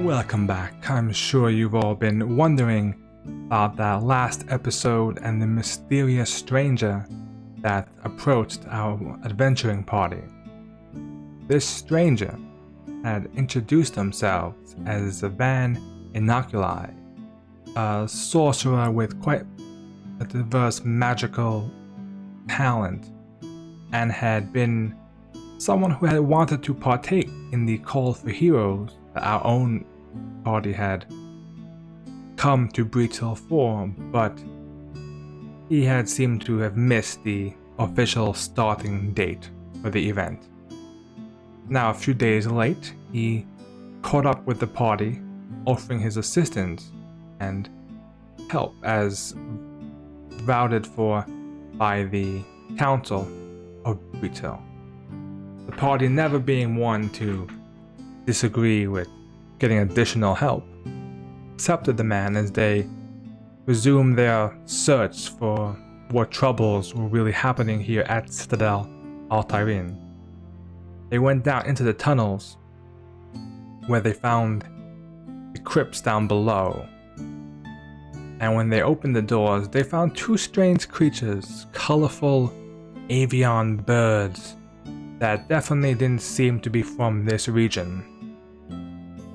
Welcome back. I'm sure you've all been wondering about that last episode and the mysterious stranger that approached our adventuring party. This stranger had introduced themselves as Van Innoculi, a sorcerer with quite a diverse magical talent, and had been someone who had wanted to partake in the call for heroes that our own party had come to Breach Hill for, but he had seemed to have missed the official starting date for the event. Now, a few days late, he caught up with the party, offering his assistance and help as vouched for by the Council of Breach Hill. The party never being one to disagree with getting additional help, accepted the man as they resumed their search for what troubles were really happening here at Citadel Altaerin. They went down into the tunnels where they found the crypts down below, and when they opened the doors, they found two strange creatures, colorful avian birds that definitely didn't seem to be from this region.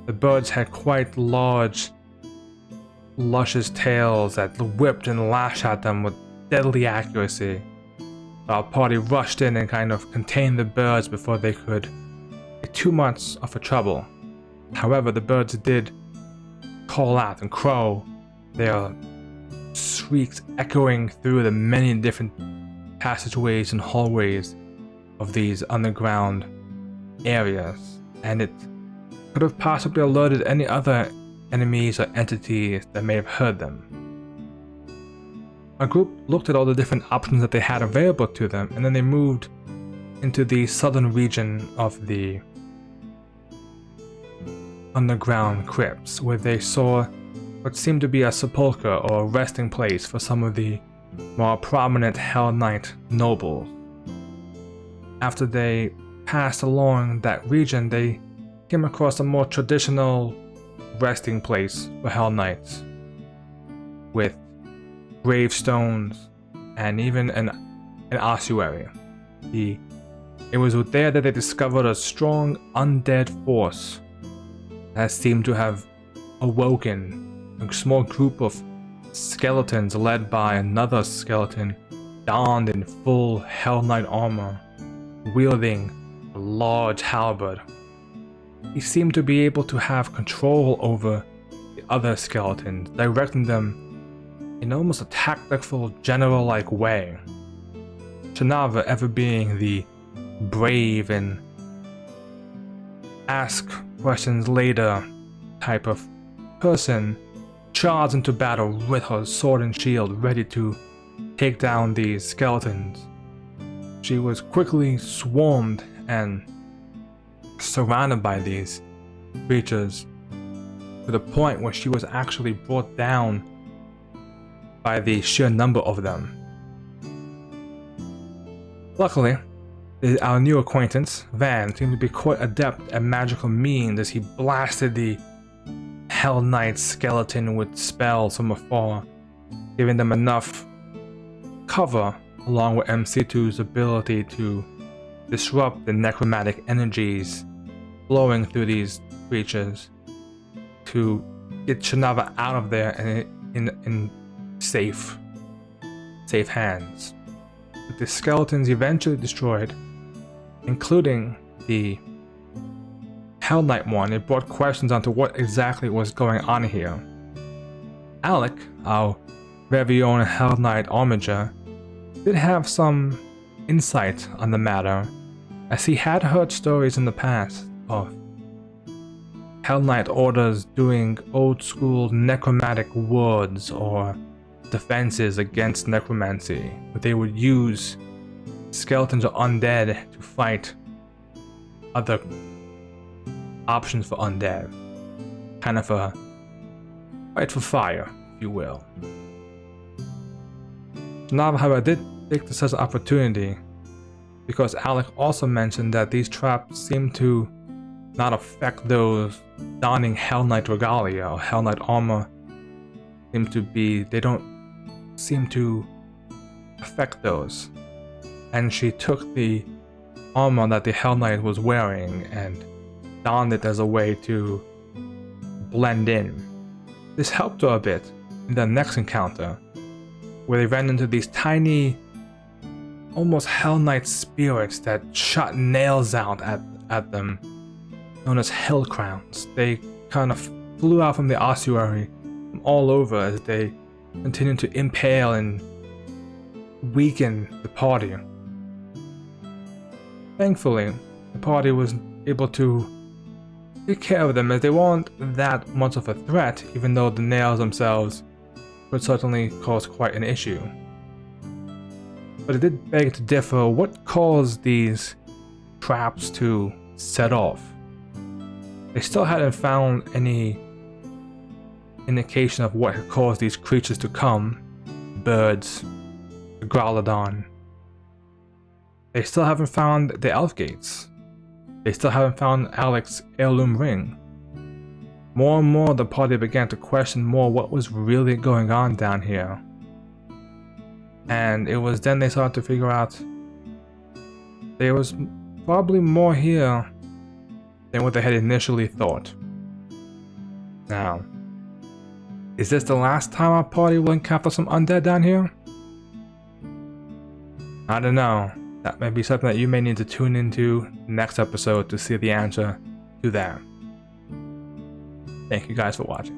The birds had quite large, luscious tails that whipped and lashed at them with deadly accuracy. Our party rushed in and kind of contained the birds before they could get too much of a trouble. However, the birds did call out and crow, their shrieks echoing through the many different passageways and hallways of these underground areas, and it could have possibly alerted any other enemies or entities that may have heard them. Our group looked at all the different options that they had available to them, and then they moved into the southern region of the underground crypts, where they saw what seemed to be a sepulchre or a resting place for some of the more prominent Hellknight nobles. After they passed along that region, they came across a more traditional resting place for Hellknights, with gravestones and even an ossuary. It was there that they discovered a strong undead force that seemed to have awoken. A small group of skeletons led by another skeleton donned in full Hellknight armor, wielding a large halberd. He seemed to be able to have control over the other skeletons, directing them in almost a tactical, general-like way. Shanava, ever being the brave and ask questions later type of person, charged into battle with her sword and shield, ready to take down these skeletons. She was quickly swarmed and surrounded by these creatures, to the point where she was actually brought down by the sheer number of them. Luckily, our new acquaintance, Van, seemed to be quite adept at magical means as he blasted the Hell Knight skeleton with spells from afar, giving them enough cover, along with MC2's ability to disrupt the necromantic energies flowing through these creatures, to get Shanava out of there and in safe hands. With the skeletons eventually destroyed, including the Hell Knight one, it brought questions onto what exactly was going on here. Alec, our very own Hell Knight armiger, did have some insight on the matter, as he had heard stories in the past of Hell Knight orders doing old school necromantic wards or defenses against necromancy, where they would use skeletons or undead to fight other options for undead. Kind of a fight for fire, if you will. Shanava, however, did take this as an opportunity, because Alec also mentioned that these traps seem to not affect those donning Hell Knight regalia or Hell Knight armor. They don't seem to affect those. And she took the armor that the Hell Knight was wearing and donned it as a way to blend in. This helped her a bit in the next encounter, where they ran into these tiny, almost Hell Knight spirits that shot nails out at them, known as Hell Crowns. They kind of flew out from the ossuary from all over as they continued to impale and weaken the party. Thankfully, the party was able to take care of them, as they weren't that much of a threat, even though the nails themselves would certainly cause quite an issue. But it did beg to differ what caused these traps to set off. They still hadn't found any indication of what had caused these creatures to come. Birds, the Growlodon. They still haven't found the Elf Gates. They still haven't found Alex's heirloom ring. More and more the party began to question more what was really going on down here. And it was then they started to figure out there was probably more here than what they had initially thought. Now, is this the last time our party will encounter some undead down here? I don't know. That may be something that you may need to tune into next episode to see the answer to that. Thank you guys for watching.